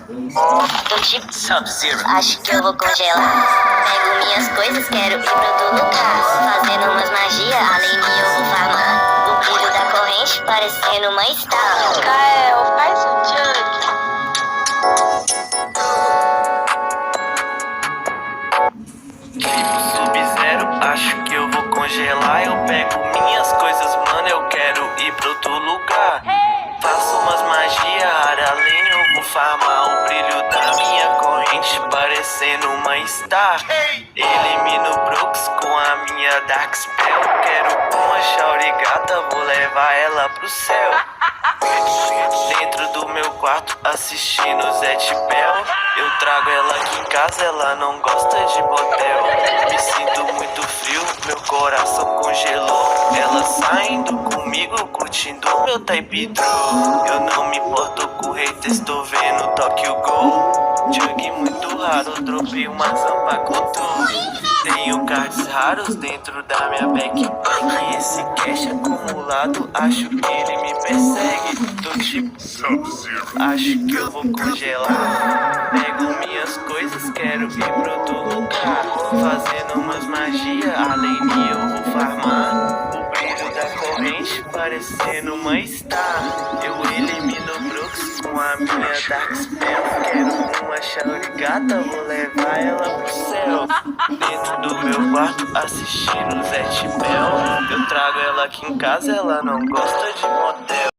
Do tipo Sub-Zero. Acho que eu vou congelar. Pego minhas coisas, quero ir pra outro lugar. Fazendo umas magia, além de eu vou farmar. O brilho da corrente parecendo uma estátua. Kael, faz um jug. Tipo Sub-Zero, acho que eu vou congelar. Eu pego minhas coisas, mano, eu quero ir pra outro lugar. Faço umas magia rara, além eu vou farmar o brilho da minha corrente parecendo uma star. Elimino Brooks com a minha Dark Spell. Quero uma Shaori gata, vou levar ela pro céu. Dentro do meu quarto assistindo Zet Bell. Eu trago ela aqui em casa, ela não gosta de motel. Me sinto muito frio, meu coração congelou. Ela saindo comigo, curtindo meu type true. Eu não me importo com haters, tô vendo Tokyo Gol. Jug muito raro, dropei uma zampa com tenho cards raros dentro da minha backpack. Esse cash acumulado, acho que ele me persegue. Tô tipo Sub-Zero, acho que eu vou congelar. Pego minhas coisas, quero ir pra outro lugar. Fazendo umas magia, além de eu vou farmar. O brilho da corrente parecendo uma star. Eu elimino Brooks com a minha Dark Spell. Quero uma Shaori gata, vou levar ela pro céu. Dentro do meu quarto assistindo Zet Bell. Eu trago ela aqui em casa, ela não gosta de motel.